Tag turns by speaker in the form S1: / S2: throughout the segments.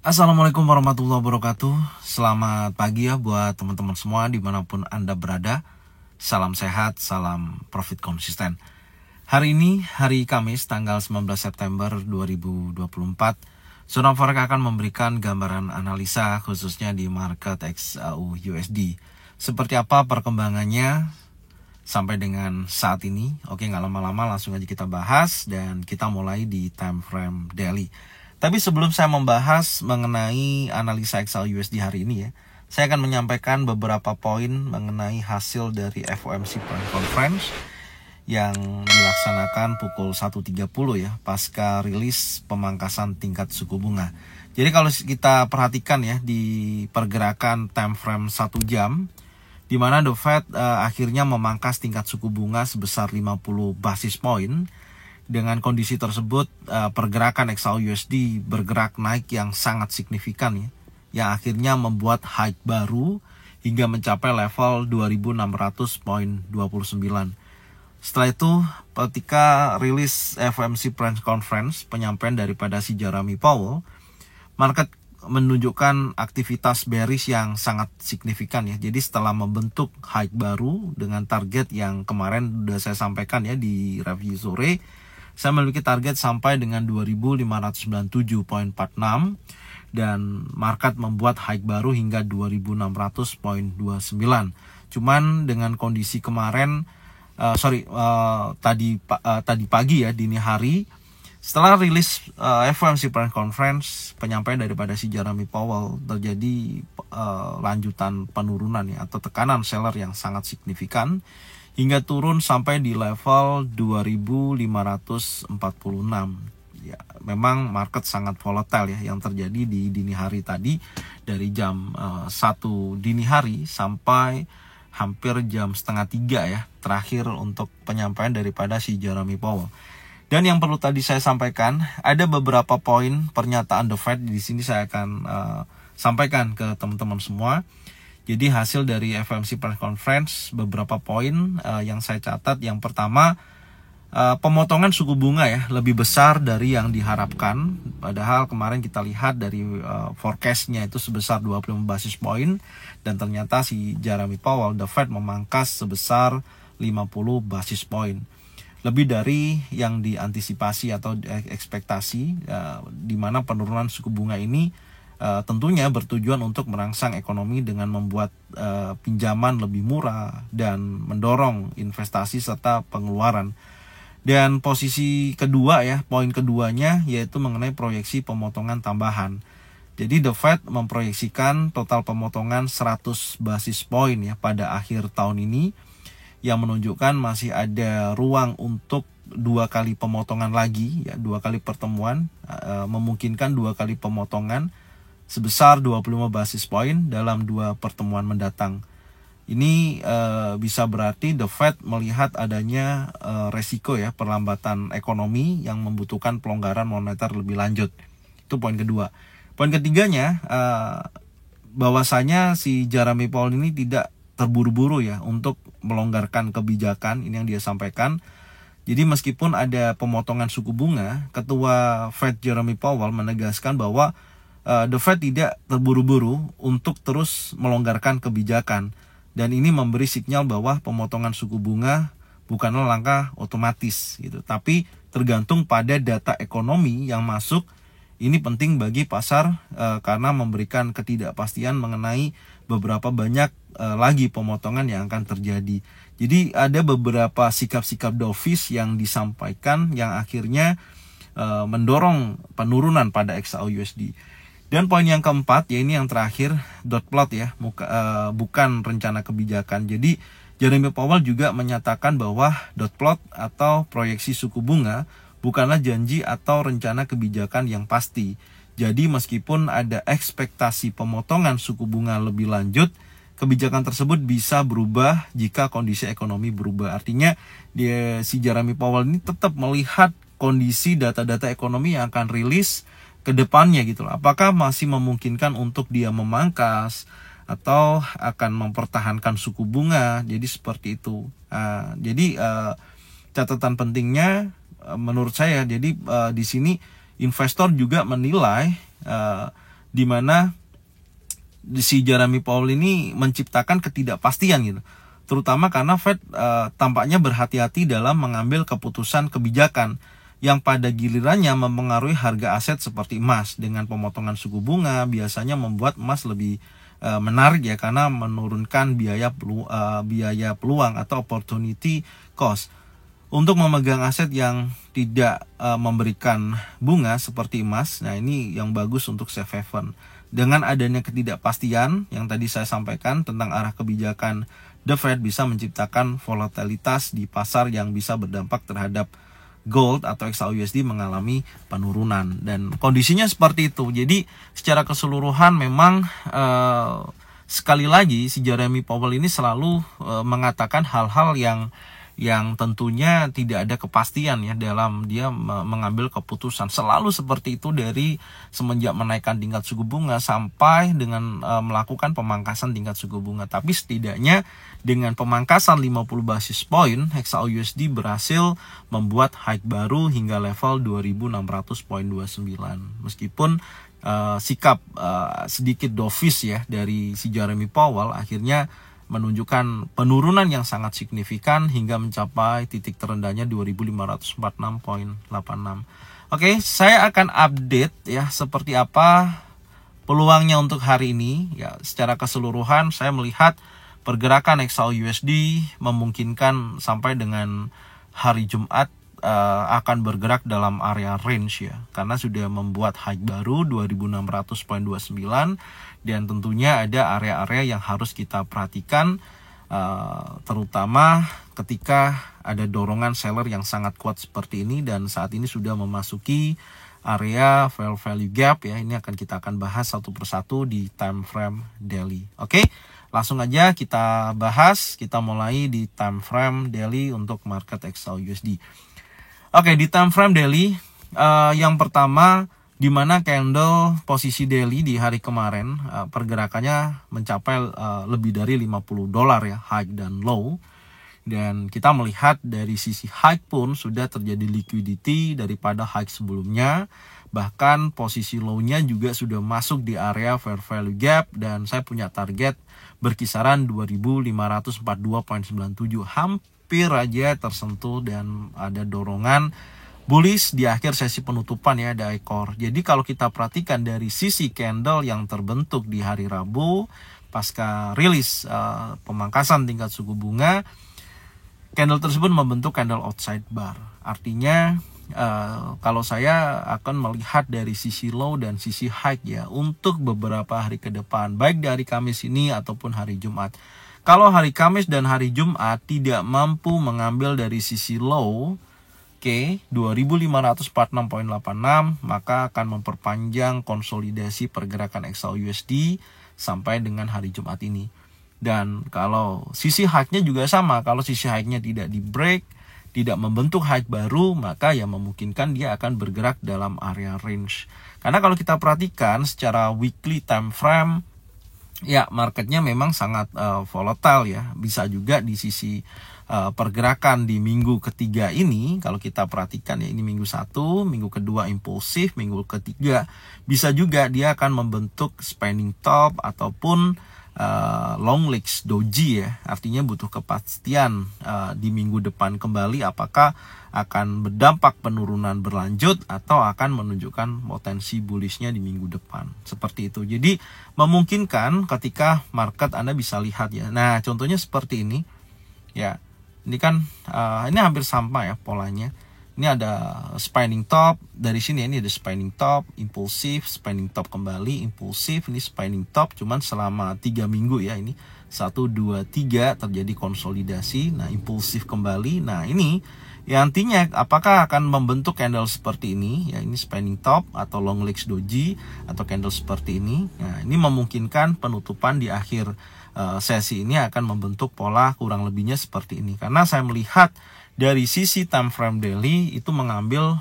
S1: Assalamualaikum warahmatullahi wabarakatuh. Selamat pagi ya buat teman-teman semua dimanapun Anda berada. Salam sehat, salam profit konsisten. Hari ini, hari Kamis, tanggal 19 September 2024, Sonam Forex akan memberikan gambaran analisa khususnya di market XAU USD. Seperti apa perkembangannya sampai dengan saat ini? Oke, nggak lama-lama langsung aja kita bahas dan kita mulai di time frame daily. Tapi sebelum saya membahas mengenai analisa XAU USD hari ini ya, saya akan menyampaikan beberapa poin mengenai hasil dari FOMC Press Conference yang dilaksanakan pukul 1.30 ya, pasca rilis pemangkasan tingkat suku bunga. Jadi kalau kita perhatikan ya di pergerakan time frame 1 jam, di mana The Fed akhirnya memangkas tingkat suku bunga sebesar 50 basis point. Dengan kondisi tersebut, pergerakan XAU USD bergerak naik yang sangat signifikan ya, yang akhirnya membuat high baru hingga mencapai level 2600.29. Setelah itu, ketika rilis FOMC Press Conference, penyampaian daripada si Jeremy Powell, market menunjukkan aktivitas bearish yang sangat signifikan ya. Jadi setelah membentuk high baru dengan target yang kemarin sudah saya sampaikan ya di review sore, saya memiliki target sampai dengan 2597.46 dan market membuat high baru hingga 2600.29. Cuman dengan kondisi kemarin tadi pagi ya, dini hari, setelah rilis FOMC Press Conference, penyampaian daripada si Jeremy Powell, terjadi lanjutan penurunan ya, atau tekanan seller yang sangat signifikan hingga turun sampai di level 2546. Ya, memang market sangat volatile ya yang terjadi di dini hari tadi, dari jam 1 dini hari sampai hampir jam setengah 3 ya, terakhir untuk penyampaian daripada si Jeremy Powell. Dan yang perlu tadi saya sampaikan, ada beberapa poin pernyataan The Fed di sini saya akan sampaikan ke teman-teman semua. Jadi hasil dari FOMC Press Conference, beberapa poin yang saya catat. Yang pertama, pemotongan suku bunga ya lebih besar dari yang diharapkan. Padahal kemarin kita lihat dari forecast-nya itu sebesar 25 basis point, dan ternyata si Jeremy Powell, The Fed, memangkas sebesar 50 basis point. Lebih dari yang diantisipasi atau ekspektasi, di mana penurunan suku bunga ini tentunya bertujuan untuk merangsang ekonomi dengan membuat pinjaman lebih murah dan mendorong investasi serta pengeluaran. Dan posisi kedua ya, poin keduanya yaitu mengenai proyeksi pemotongan tambahan. Jadi The Fed memproyeksikan total pemotongan 100 basis point ya pada akhir tahun ini, yang menunjukkan masih ada ruang untuk 2 kali pemotongan lagi ya, 2 kali pertemuan, memungkinkan 2 kali pemotongan sebesar 25 basis point dalam 2 pertemuan mendatang. Ini bisa berarti The Fed melihat adanya resiko ya perlambatan ekonomi yang membutuhkan pelonggaran moneter lebih lanjut. Itu poin kedua. Poin ketiganya, bahwasanya si Jeremy Powell ini tidak terburu-buru ya untuk melonggarkan kebijakan. Ini yang dia sampaikan. Jadi meskipun ada pemotongan suku bunga, Ketua Fed Jeremy Powell menegaskan bahwa The Fed tidak terburu-buru untuk terus melonggarkan kebijakan, dan ini memberi sinyal bahwa pemotongan suku bunga bukanlah langkah otomatis gitu, tapi tergantung pada data ekonomi yang masuk. Ini penting bagi pasar karena memberikan ketidakpastian mengenai beberapa banyak lagi pemotongan yang akan terjadi. Jadi ada beberapa sikap-sikap dovish yang disampaikan yang akhirnya mendorong penurunan pada XAU USD. Dan poin yang keempat, ya ini yang terakhir, dot plot ya, bukan rencana kebijakan. Jadi Jeremy Powell juga menyatakan bahwa dot plot atau proyeksi suku bunga bukanlah janji atau rencana kebijakan yang pasti. Jadi meskipun ada ekspektasi pemotongan suku bunga lebih lanjut, kebijakan tersebut bisa berubah jika kondisi ekonomi berubah. Artinya si Jeremy Powell ini tetap melihat kondisi data-data ekonomi yang akan rilis ke depannya gitu loh. Apakah masih memungkinkan untuk dia memangkas atau akan mempertahankan suku bunga. Jadi seperti itu. Jadi catatan pentingnya menurut saya, jadi di sini investor juga menilai di mana si Jeremy Powell ini menciptakan ketidakpastian gitu. Terutama karena Fed tampaknya berhati-hati dalam mengambil keputusan kebijakan yang pada gilirannya mempengaruhi harga aset seperti emas. Dengan pemotongan suku bunga biasanya membuat emas lebih menarik ya, karena menurunkan biaya peluang atau opportunity cost. Untuk memegang aset yang tidak memberikan bunga seperti emas, nah ini yang bagus untuk safe haven. Dengan adanya ketidakpastian yang tadi saya sampaikan tentang arah kebijakan The Fed bisa menciptakan volatilitas di pasar yang bisa berdampak terhadap gold atau XAUUSD mengalami penurunan, dan kondisinya seperti itu. Jadi secara keseluruhan memang sekali lagi si Jeremy Powell ini selalu mengatakan hal-hal yang tentunya tidak ada kepastian ya dalam dia mengambil keputusan. Selalu seperti itu dari semenjak menaikkan tingkat suku bunga sampai dengan melakukan pemangkasan tingkat suku bunga. Tapi setidaknya dengan pemangkasan 50 basis point, XAUUSD berhasil membuat high baru hingga level 2600.29. Meskipun sikap sedikit dovish ya dari si Jeremy Powell akhirnya menunjukkan penurunan yang sangat signifikan hingga mencapai titik terendahnya 2546.86. Oke, saya akan update ya seperti apa peluangnya untuk hari ini. Ya, secara keseluruhan saya melihat pergerakan XAUUSD memungkinkan sampai dengan hari Jumat akan bergerak dalam area range ya, karena sudah membuat high baru 2600.29, dan tentunya ada area-area yang harus kita perhatikan, terutama ketika ada dorongan seller yang sangat kuat seperti ini dan saat ini sudah memasuki area fair value gap ya. Ini kita akan bahas satu persatu di time frame daily. Oke, langsung aja kita bahas. Kita mulai di time frame daily untuk market XAUUSD. Oke, di time frame daily yang pertama, di mana candle posisi daily di hari kemarin pergerakannya mencapai lebih dari $50 ya, high dan low. Dan kita melihat dari sisi high pun sudah terjadi liquidity daripada high sebelumnya. Bahkan posisi low-nya juga sudah masuk di area fair value gap, dan saya punya target berkisaran 2542.97, hampir aja tersentuh, dan ada dorongan bullish di akhir sesi penutupan ya, ada ekor. Jadi kalau kita perhatikan dari sisi candle yang terbentuk di hari Rabu pasca rilis pemangkasan tingkat suku bunga, candle tersebut membentuk candle outside bar. Artinya kalau saya akan melihat dari sisi low dan sisi high ya untuk beberapa hari ke depan, baik dari Kamis ini ataupun hari Jumat. Kalau hari Kamis dan hari Jumat tidak mampu mengambil dari sisi low, 2546.86, maka akan memperpanjang konsolidasi pergerakan XAUUSD sampai dengan hari Jumat ini. Dan kalau sisi high-nya juga sama, kalau sisi high-nya tidak di break, tidak membentuk high baru, maka ya memungkinkan dia akan bergerak dalam area range. Karena kalau kita perhatikan secara weekly time frame, ya marketnya memang sangat volatile ya. Bisa juga di sisi pergerakan di minggu ketiga ini, kalau kita perhatikan ya, ini minggu 1, minggu kedua impulsif, minggu ketiga bisa juga dia akan membentuk spanning top ataupun long legs doji ya. Artinya butuh kepastian di minggu depan kembali apakah akan berdampak penurunan berlanjut atau akan menunjukkan potensi bullishnya di minggu depan. Seperti itu. Jadi memungkinkan ketika market Anda bisa lihat ya. Nah, contohnya seperti ini. Ya. Ini kan ini hampir sama ya polanya. Ini ada spinning top, dari sini ini ada spinning top, impulsif, spinning top kembali, impulsif, ini spinning top, cuman selama 3 minggu ya, ini 1, 2, 3 terjadi konsolidasi, nah impulsif kembali. Nah ini ya artinya apakah akan membentuk candle seperti ini ya, ini spinning top atau long legs doji atau candle seperti ini. Nah ini memungkinkan penutupan di akhir sesi ini akan membentuk pola kurang lebihnya seperti ini, karena saya melihat dari sisi time frame daily itu mengambil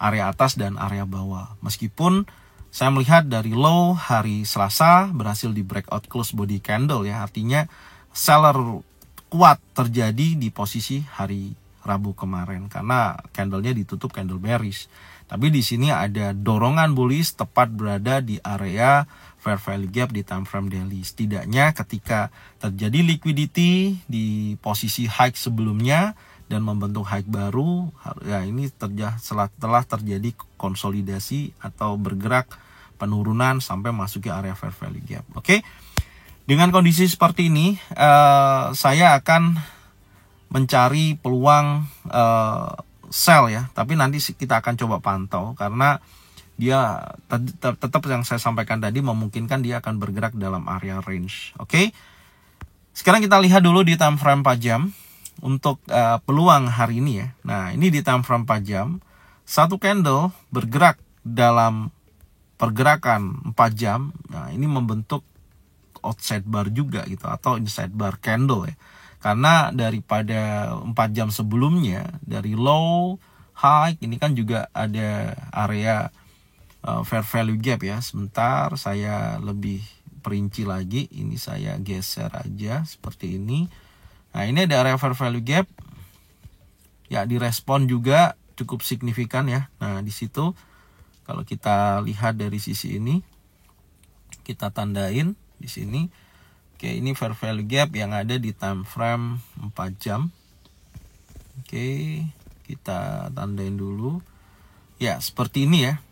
S1: area atas dan area bawah. Meskipun saya melihat dari low hari Selasa berhasil di breakout close body candle ya, artinya seller kuat terjadi di posisi hari Rabu kemarin karena candlenya ditutup candle bearish. Tapi di sini ada dorongan bullish tepat berada di area fair value gap di time frame daily. Setidaknya ketika terjadi liquidity di posisi high sebelumnya dan membentuk high baru, ya ini telah terjadi konsolidasi atau bergerak penurunan sampai masuk ke area fair value gap. Oke. Dengan kondisi seperti ini, saya akan mencari peluang sell ya, tapi nanti kita akan coba pantau karena dia tetap yang saya sampaikan tadi memungkinkan dia akan bergerak dalam area range. Oke. Sekarang kita lihat dulu di time frame 4 jam untuk peluang hari ini ya. Nah, ini di time frame 4 jam, satu candle bergerak dalam pergerakan 4 jam. Nah, ini membentuk outside bar juga gitu atau inside bar candle ya. Karena daripada 4 jam sebelumnya dari low high ini kan juga ada area fair value gap ya. Sebentar saya lebih perinci lagi. Ini saya geser aja seperti ini. Nah, ini ada area fair value gap. Ya, direspon juga cukup signifikan ya. Nah, di situ kalau kita lihat dari sisi ini kita tandain di sini. Oke, ini fair value gap yang ada di time frame 4 jam. Oke, kita tandain dulu. Ya, seperti ini ya.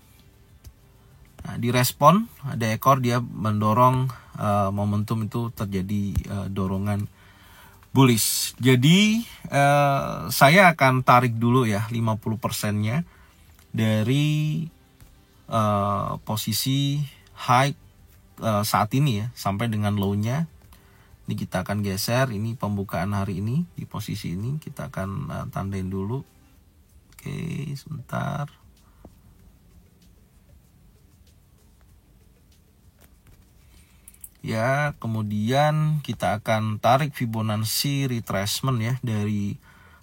S1: Nah, direspon ada ekor dia mendorong momentum itu terjadi dorongan bullish. Jadi saya akan tarik dulu ya 50%-nya dari posisi high saat ini ya sampai dengan low-nya. Ini kita akan geser, ini pembukaan hari ini di posisi ini kita akan tandain dulu. Oke, sebentar. Ya, kemudian kita akan tarik Fibonacci retracement ya dari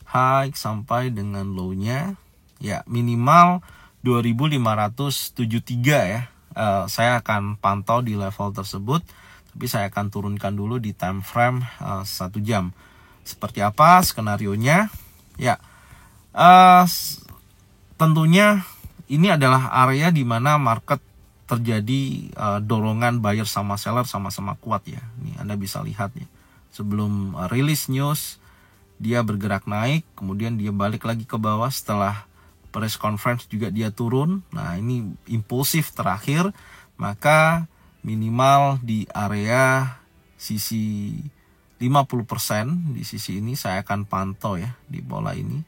S1: high sampai dengan low-nya. Ya, minimal 2573 ya. Saya akan pantau di level tersebut, tapi saya akan turunkan dulu di time frame 1 jam. Seperti apa skenarionya? Ya, tentunya ini adalah area di mana market terjadi dorongan buyer sama seller sama-sama kuat ya. Ini Anda bisa lihat ya. Sebelum rilis news dia bergerak naik, kemudian dia balik lagi ke bawah setelah press conference juga dia turun. Nah, ini impulsif terakhir, maka minimal di area sisi 50% di sisi ini saya akan pantau ya di pola ini.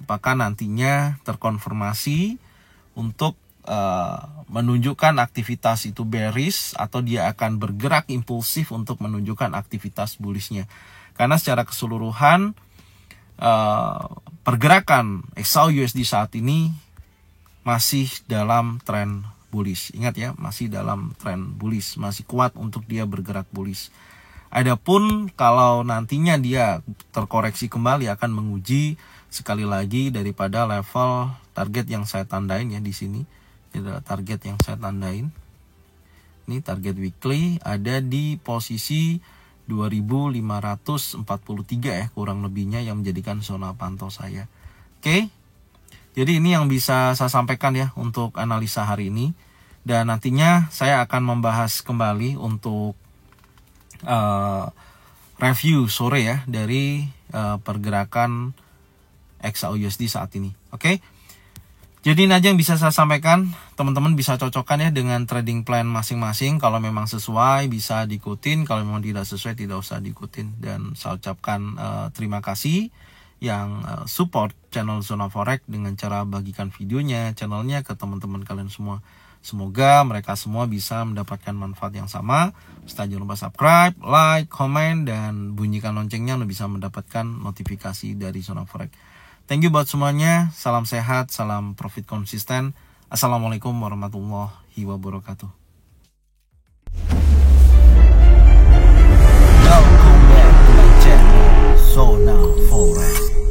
S1: Apakah nantinya terkonfirmasi untuk menunjukkan aktivitas itu bearish atau dia akan bergerak impulsif untuk menunjukkan aktivitas bullishnya. Karena secara keseluruhan pergerakan XAU-USD saat ini masih dalam tren bullish. Ingat ya, masih dalam tren bullish, masih kuat untuk dia bergerak bullish. Adapun kalau nantinya dia terkoreksi kembali akan menguji sekali lagi daripada level target yang saya tandain ya di sini. Ini target yang saya tandain. Ini target weekly ada di posisi 2543 ya kurang lebihnya yang menjadikan zona pantau saya. Oke. Jadi ini yang bisa saya sampaikan ya untuk analisa hari ini. Dan nantinya saya akan membahas kembali untuk review sore ya dari pergerakan XAU-USD saat ini. Oke. Jadi ini aja yang bisa saya sampaikan. Teman-teman bisa cocokkan ya dengan trading plan masing-masing. Kalau memang sesuai bisa diikutin. Kalau memang tidak sesuai tidak usah diikutin. Dan saya ucapkan terima kasih yang support channel Zona Forex dengan cara bagikan videonya, channelnya ke teman-teman kalian semua. Semoga mereka semua bisa mendapatkan manfaat yang sama. Jangan lupa subscribe, like, komen, dan bunyikan loncengnya untuk bisa mendapatkan notifikasi dari Zona Forex. Thank you buat semuanya. Salam sehat, salam profit konsisten. Assalamualaikum warahmatullahi wabarakatuh. Welcome back to my channel Zona Forex.